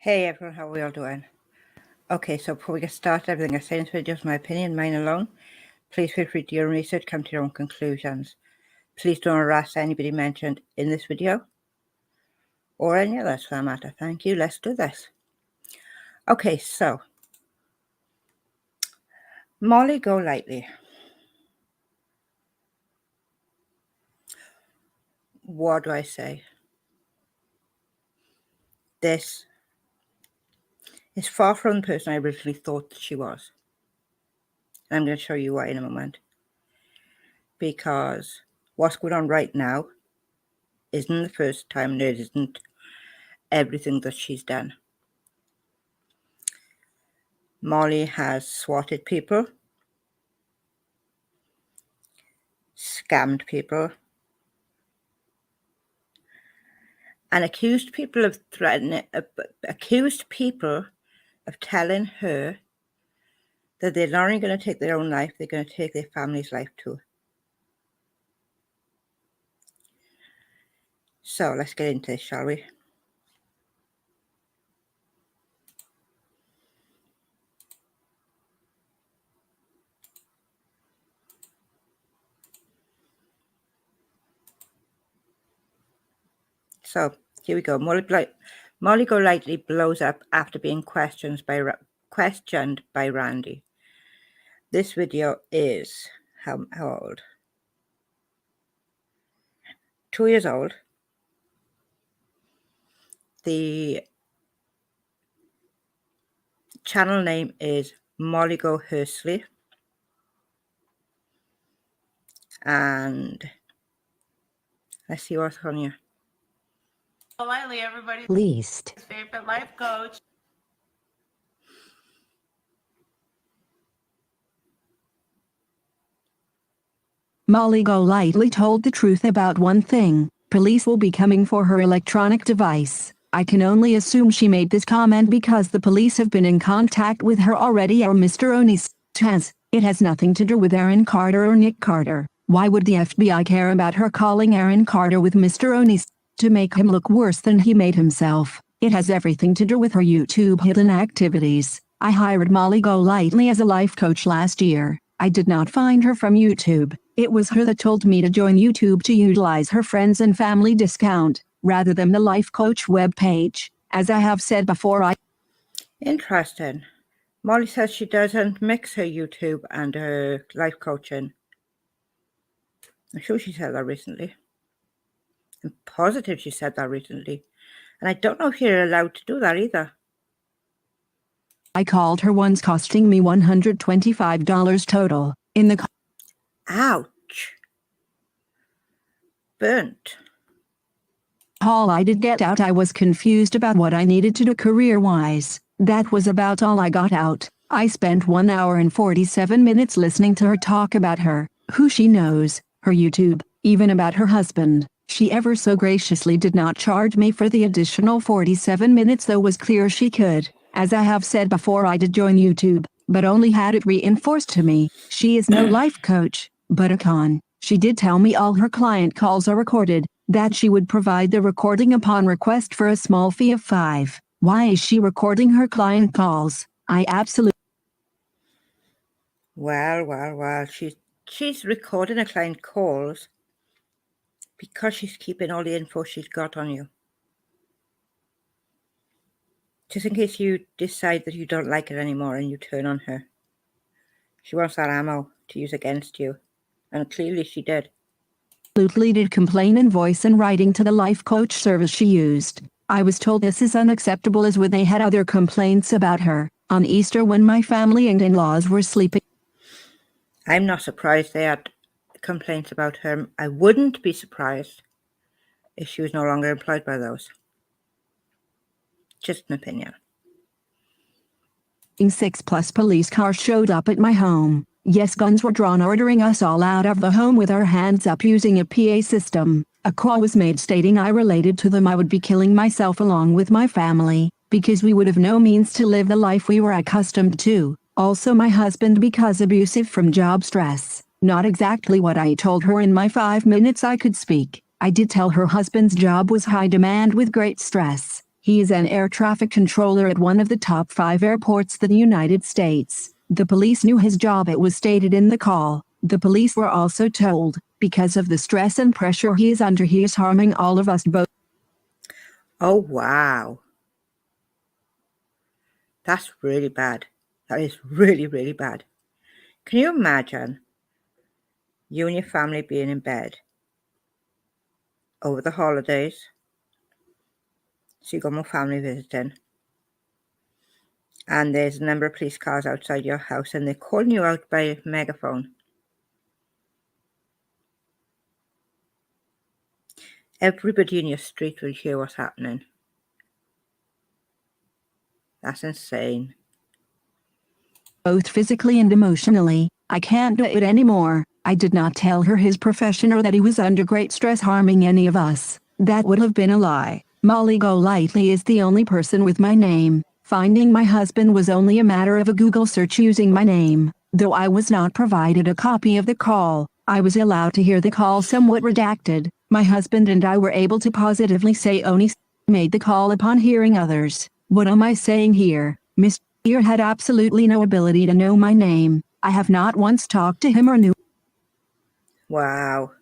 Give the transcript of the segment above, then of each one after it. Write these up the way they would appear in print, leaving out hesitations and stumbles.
Hey everyone, how are we all doing? Okay, so before we get started, everything I say in this video is my opinion, mine alone. Please feel free to do your own research, come to your own conclusions. Please don't harass anybody mentioned in this video or any others for that matter. Thank you. Let's do this. Okay, so Molly Golightly. What do I say? This is far from the person I originally thought that she was. And I'm going to show you why in a moment. Because what's going on right now isn't the first time, and it isn't everything that she's done. Molly has swatted people, scammed people, and accused people of telling her that they're not only going to take their own life, they're going to take their family's life too. So let's get into this, shall we? So here we go. Molly Golightly blows up after being questioned by Randy. This video is how old? 2 years old. The channel name is Molly Golightly, and let's see what's on here. Golightly, everybody's least favorite life coach. Molly Golightly told the truth about one thing: police will be coming for her electronic device. I can only assume she made this comment because the police have been in contact with her already, or Mr. Onis has. It has nothing to do with Aaron Carter or Nick Carter. Why would the FBI care about her calling Aaron Carter with Mr. Onis? To make him look worse than he made himself. It has everything to do with her YouTube hidden activities. I hired Molly Golightly as a life coach last year. I did not find her from YouTube. It was her that told me to join YouTube to utilize her friends and family discount, rather than the life coach webpage. As I have said before, Interesting. Molly says she doesn't mix her YouTube and her life coaching. I'm sure she said that recently. I'm positive she said that recently. And I don't know if you're allowed to do that either. I called her once, costing me $125 total. In the Ouch. Burnt. call I did get out, I was confused about what I needed to do career-wise. That was about all I got out. I spent 1 hour and 47 minutes listening to her talk about her, who she knows, her YouTube, even about her husband. She ever so graciously did not charge me for the additional 47 minutes, though was clear she could. As I have said before, I did join YouTube, but only had it reinforced to me. She is no life coach, but a con. She did tell me all her client calls are recorded, that she would provide the recording upon request for a small fee of $5. Why is she recording her client calls? I absolutely... Well. She's recording her client calls because she's keeping all the info she's got on you. Just in case you decide that you don't like her anymore and you turn on her. She wants that ammo to use against you. And clearly she did. Absolutely did complain in voice and writing to the life coach service she used. I was told this is unacceptable, as when they had other complaints about her. On Easter, when my family and in-laws were sleeping. I'm not surprised they had complaints about her. I wouldn't be surprised if she was no longer employed by those. Just an opinion. 6+ police cars showed up at my home. Yes, guns were drawn, ordering us all out of the home with our hands up using a PA system. A call was made stating I related to them. I would be killing myself along with my family, because we would have no means to live the life we were accustomed to. Also my husband, because abusive from job stress. Not exactly what I told her in my 5 minutes I could speak. I did tell her husband's job was high demand with great stress. He is an air traffic controller at one of the top 5 airports in the United States. The police knew his job. It was stated in the call. The police were also told, because of the stress and pressure he is under, he is harming all of us both. Oh, wow. That's really bad. That is really, really bad. Can you imagine you and your family being in bed over the holidays? So you got more family visiting. And there's a number of police cars outside your house and they're calling you out by a megaphone. Everybody in your street will hear what's happening. That's insane. Both physically and emotionally. I can't do it anymore. I did not tell her his profession or that he was under great stress harming any of us. That would have been a lie. Molly Golightly is the only person with my name. Finding my husband was only a matter of a Google search using my name. Though I was not provided a copy of the call, I was allowed to hear the call somewhat redacted. My husband and I were able to positively say only made the call upon hearing others. What am I saying here? Mr. Here had absolutely no ability to know my name. I have not once talked to him or knew. Wow.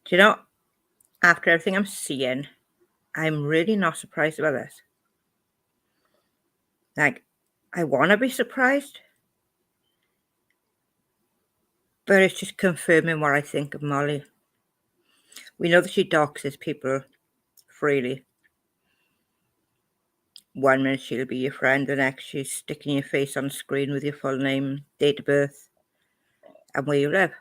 Do you know, after everything I'm seeing, I'm really not surprised about this. Like, I want to be surprised, but it's just confirming what I think of Molly. We know that she doxes people freely. One minute she'll be your friend, the next she's sticking your face on the screen with your full name, date of birth, and where you live.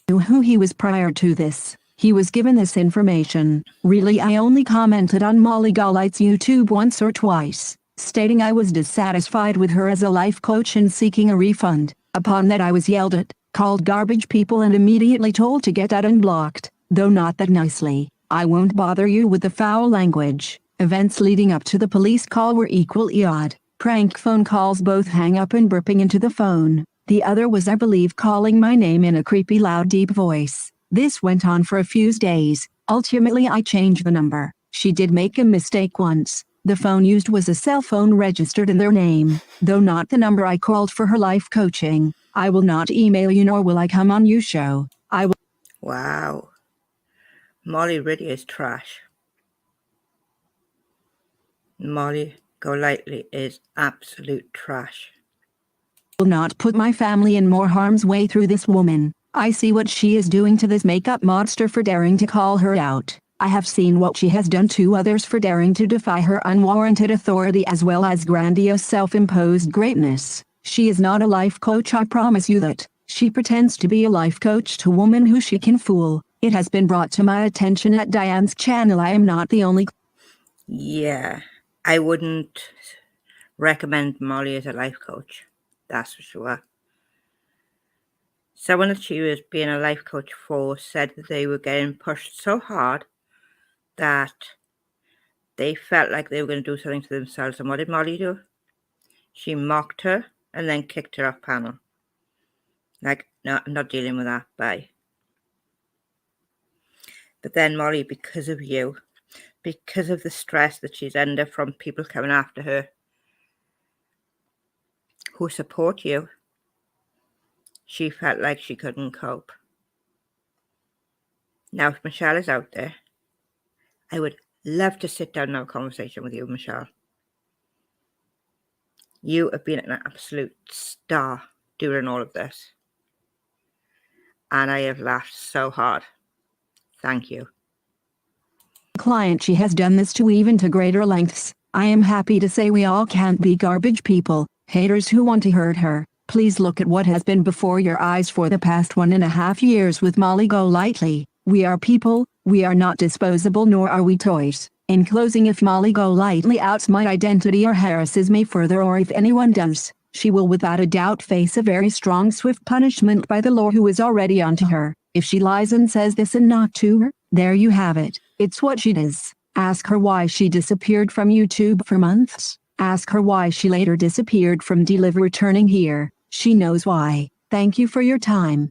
Knew who he was prior to this. He was given this information. Really, I only commented on Molly Golightly's YouTube once or twice, stating I was dissatisfied with her as a life coach and seeking a refund. Upon that I was yelled at, called garbage people and immediately told to get out and blocked, though not that nicely. I won't bother you with the foul language. Events leading up to the police call were equally odd. Prank phone calls, both hang up and burping into the phone. The other was, I believe, calling my name in a creepy loud deep voice. This went on for a few days. Ultimately I changed the number. She did make a mistake once. The phone used was a cell phone registered in their name, though not the number I called for her life coaching. I will not email you nor will I come on your show. I will. Wow. Molly really is trash. Molly Golightly is absolute trash. Will not put my family in more harm's way through this woman. I see what she is doing to this makeup monster for daring to call her out. I have seen what she has done to others for daring to defy her unwarranted authority as well as grandiose self-imposed greatness. She is not a life coach, I promise you that. She pretends to be a life coach to women who she can fool. It has been brought to my attention at Diane's channel I am not the only. Yeah, I wouldn't recommend Molly as a life coach. That's for sure. Someone that she was being a life coach for said that they were getting pushed so hard that they felt like they were going to do something to themselves. And what did Molly do? She mocked her and then kicked her off panel. Like, no, I'm not dealing with that. Bye. But then Molly, because of you, because of the stress that she's under from people coming after her who support you, she felt like she couldn't cope. Now, if Michelle is out there, I would love to sit down and have a conversation with you, Michelle. You have been an absolute star during all of this. And I have laughed so hard. Thank you. Client, she has done this to even to greater lengths. I am happy to say we all can't be garbage people, haters who want to hurt her. Please look at what has been before your eyes for the past 1.5 years with Molly Golightly. We are people, we are not disposable nor are we toys. In closing, if Molly Golightly outs my identity or harasses me further, or if anyone does, she will without a doubt face a very strong swift punishment by the law who is already onto her. If she lies and says this and not to her, there you have it. It's what she does. Ask her why she disappeared from YouTube for months. Ask her why she later disappeared from Deliver returning here. She knows why. Thank you for your time.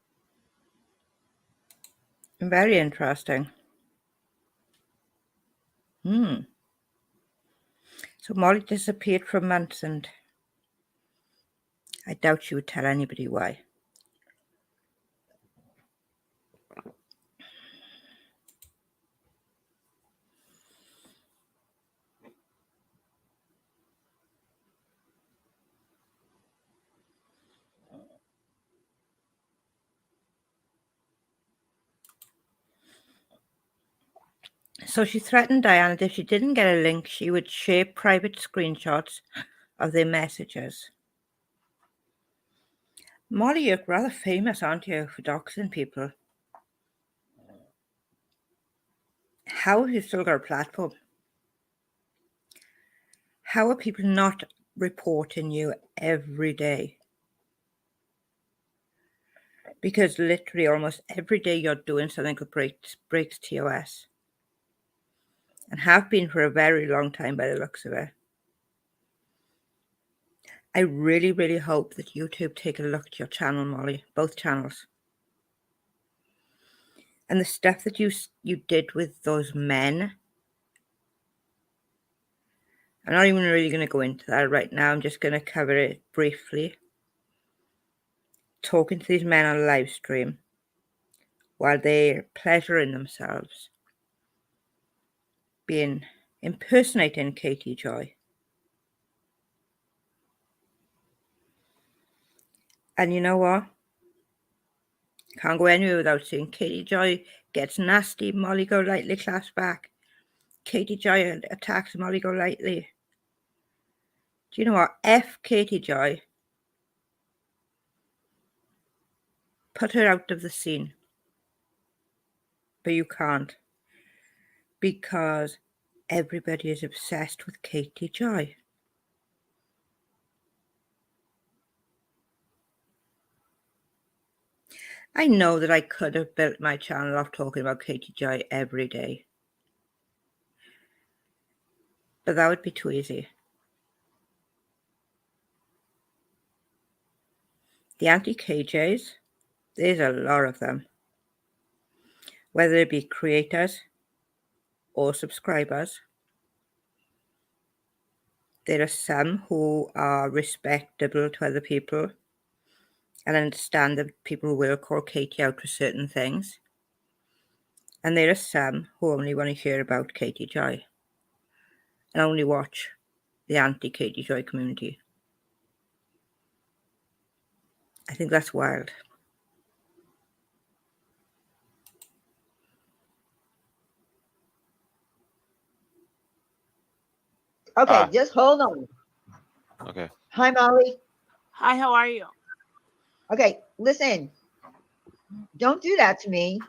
Very interesting. So Molly disappeared for months, and I doubt she would tell anybody why. So she threatened Diana that if she didn't get a link, she would share private screenshots of their messages. Molly, you're rather famous, aren't you, for doxing people? How have you still got a platform? How are people not reporting you every day? Because literally almost every day you're doing something that breaks TOS. And have been for a very long time by the looks of it. I really, really hope that YouTube take a look at your channel, Molly, both channels. And the stuff that you did with those men, I'm not even really going to go into that right now. I'm just going to cover it briefly. Talking to these men on a live stream while they're pleasuring themselves, impersonating Katie Joy. And you know what? Can't go anywhere without seeing Katie Joy gets nasty, Molly Golightly claps back. Katie Joy attacks Molly Golightly. Do you know what? F Katie Joy. Put her out of the scene. But you can't. Because everybody is obsessed with Katie Joy. I know that I could have built my channel off talking about Katie Joy every day. But that would be too easy. The anti-KJs, there's a lot of them. Whether it be creators or subscribers. There are some who are respectable to other people and understand that people will call Katie out for certain things. And there are some who only want to hear about Katie Joy and only watch the anti-Katie Joy community. I think that's wild. Okay, just hold on. Okay. Hi, Molly. Hi, how are you? Okay, listen. Don't do that to me.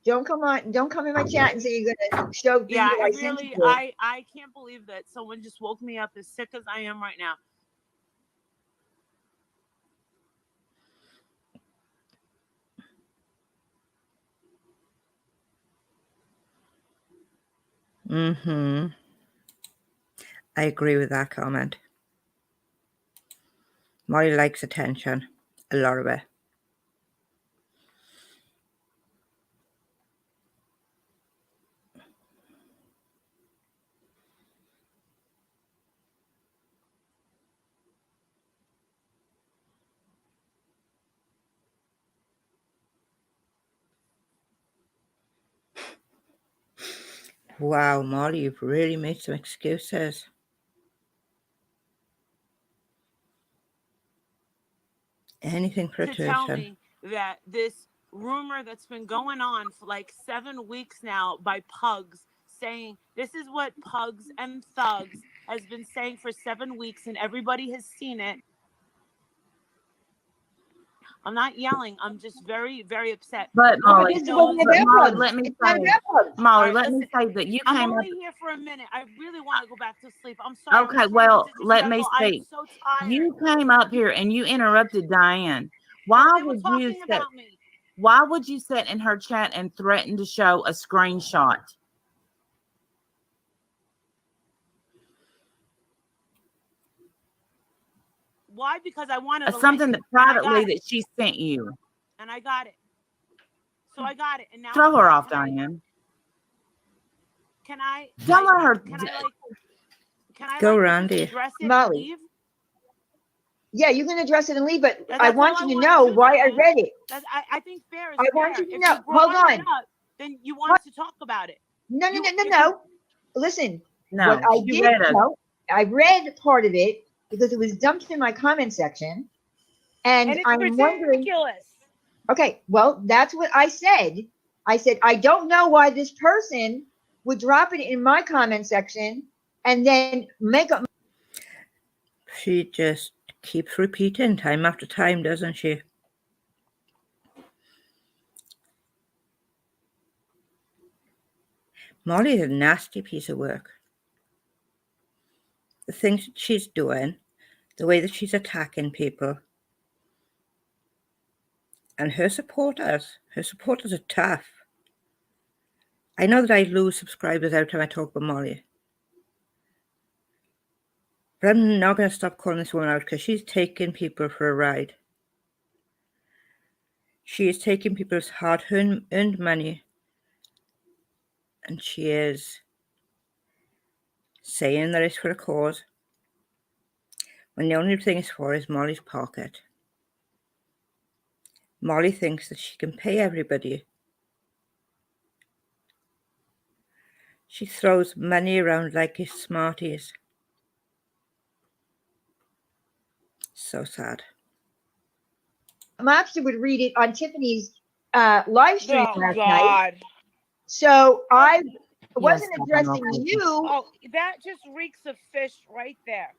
Don't come in my chat and say you're gonna show video. Yeah, I I can't believe that someone just woke me up as sick as I am right now. I agree with that comment. Molly likes attention. A lot of it. Wow, Molly, you've really made some excuses. Anything for to tell attention. me that this rumor that's been going on for like 7 weeks now by Pugs saying this is what Pugs and Thugs has been saying for 7 weeks and everybody has seen it. I'm not yelling. I'm just very, very upset. But Molly, Molly, let me say, Molly, right, let me say that you I'm came only up. here for a minute. I really want to go back to sleep. I'm sorry. Okay, well, let me I'm speak. so tired. You came up here and you interrupted Diane. Well, Why they were would you talking sit? about me. Why would you sit in her chat and threaten to show a screenshot? Why? Because I wanted Something that privately that she sent you. And I got it. So I got it. And now throw her off, Diane. Can I? Don't let her. Can I Go, like, Randy. address it Molly. and leave? Yeah, you can address it and leave, but That's I all want I you to wanna know do, why I Diane. read it. I think fair is I fair. want you to If know. you brought Hold it on. up, then you wanted to talk about it. No. Listen, No, what I she did read it. know, I read part of it because it was dumped in my comment section. And And it's I'm wondering, ridiculous. okay, well, that's what I said. I said, I don't know why this person would drop it in my comment section and then make up. She just keeps repeating time after time, doesn't she? Molly's a nasty piece of work. The things that she's doing, the way that she's attacking people, and her supporters are tough. I know that I lose subscribers every time I talk about Molly. But I'm not going to stop calling this woman out because she's taking people for a ride. She is taking people's hard-earned money, and she is saying that it's for a cause, when the only thing it's for is Molly's pocket. Molly thinks that she can pay everybody. She throws money around like it's Smarties. So sad. Mobster would read it on Tiffany's live stream Oh last night. God. So I wasn't Yes, addressing I'm okay. you. Oh, that just reeks of fish right there.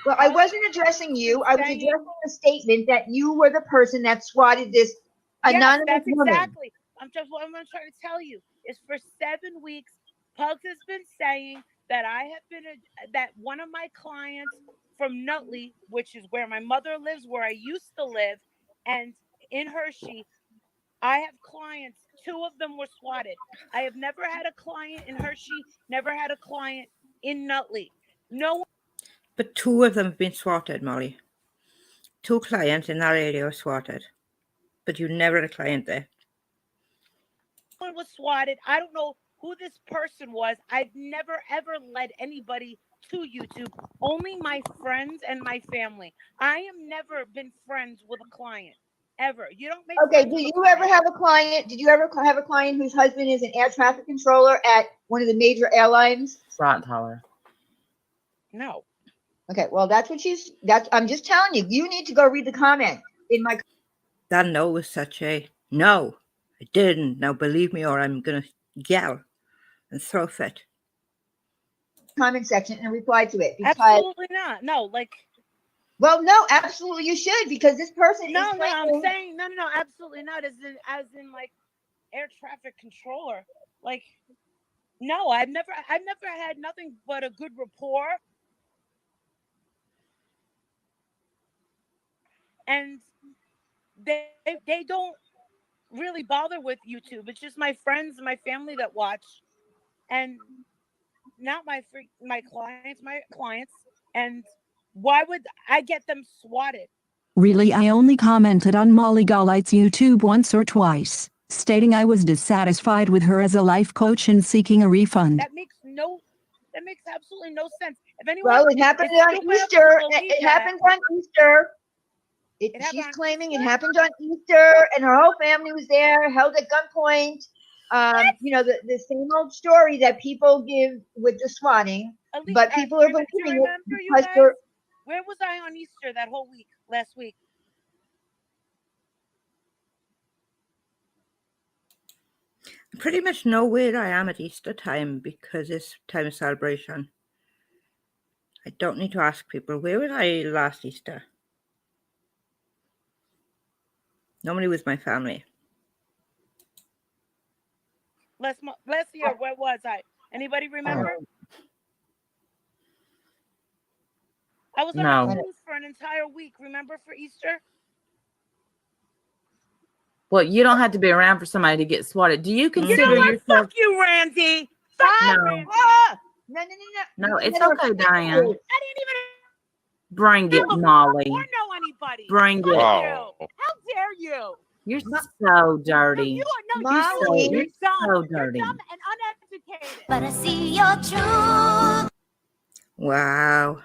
Well, I wasn't addressing you. I was addressing the statement that you were the person that swatted this anonymous Yes, that's woman. exactly. What I'm trying to tell you is for 7 weeks, Pugs has been saying that I have been that one of my clients from Nutley, which is where my mother lives, where I used to live, and in Hershey, I have clients. 2 of them were swatted. I have never had a client in Hershey, never had a client in Nutley. No one. But 2 of them have been swatted, Molly. 2 clients in that area were swatted. But you never had a client there. One was swatted. I don't know who this person was. I've never ever led anybody to YouTube. Only my friends and my family. I have never been friends with a client ever. You don't make. Okay. Did you ever have a client? Did you ever have a client whose husband is an air traffic controller at one of the major airlines? Front Tower. No. Okay. Well, I'm just telling you. You need to go read the comment in my. That no was such a no. I didn't. Now believe me, or I'm gonna yell and throw a fit. Comment section and reply to it. Because, Absolutely not. No, like. Well, no, absolutely you should, because this person No, is no, I'm claiming. saying no, absolutely not. As in like air traffic controller. Like, no, I've never had nothing but a good rapport. And they don't really bother with YouTube. It's just my friends and my family that watch, and not my clients. And why would I get them swatted? Really, I only commented on Molly Golightly's YouTube once or twice, stating I was dissatisfied with her as a life coach and seeking a refund. That makes absolutely no sense. If anyone, Well, it happened on Easter. It happened on Easter. She's claiming it happened on Easter, and her whole family was there, held at gunpoint. You know, the same old story that people give with the swatting, but people are believing it because they're. Where was I on Easter that whole week, last week? I pretty much know where I am at Easter time because it's time of celebration. I don't need to ask people, where was I last Easter? Normally with my family. Last year, where was I? Anybody remember? I was on a cruise for an entire week. Remember, for Easter? Well, you don't have to be around for somebody to get swatted. Do you consider yourself? Fuck you, Randy. Fuck you, Randy. No, it's okay, Diane. I didn't even Bring it, Molly. or know anybody. Bring it. How dare you? You're so dirty. You are Molly. you're dumb. so You're dirty. dumb and uneducated. But I see your truth. Wow.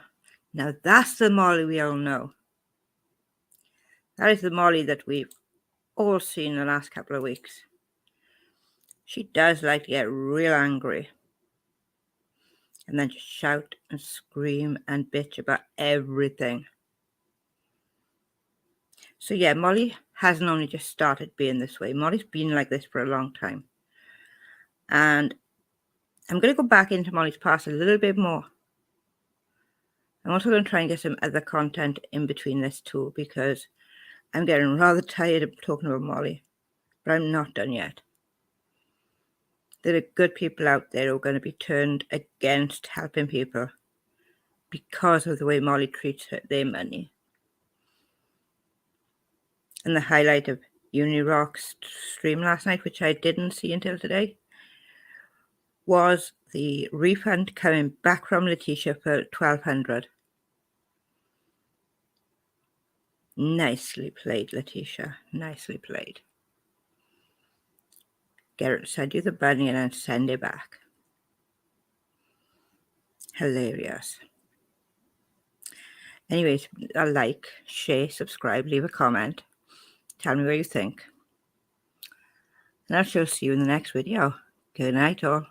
Now that's the Molly we all know. That is the Molly that we've all seen the last couple of weeks. She does like to get real angry and then just shout and scream and bitch about everything. So yeah, Molly hasn't only just started being this way. Molly's been like this for a long time. And I'm going to go back into Molly's past a little bit more. I'm also going to try and get some other content in between this too, because I'm getting rather tired of talking about Molly. But I'm not done yet. There are good people out there who are going to be turned against helping people because of the way Molly treats their money. And the highlight of Unirock's stream last night, which I didn't see until today, was the refund coming back from Letitia for $1,200. Nicely played, Letitia. Nicely played. Get her to send you the bunny and then send it back. Hilarious. Anyways, a like, share, subscribe, leave a comment. Tell me what you think. And I shall see you in the next video. Good night, all.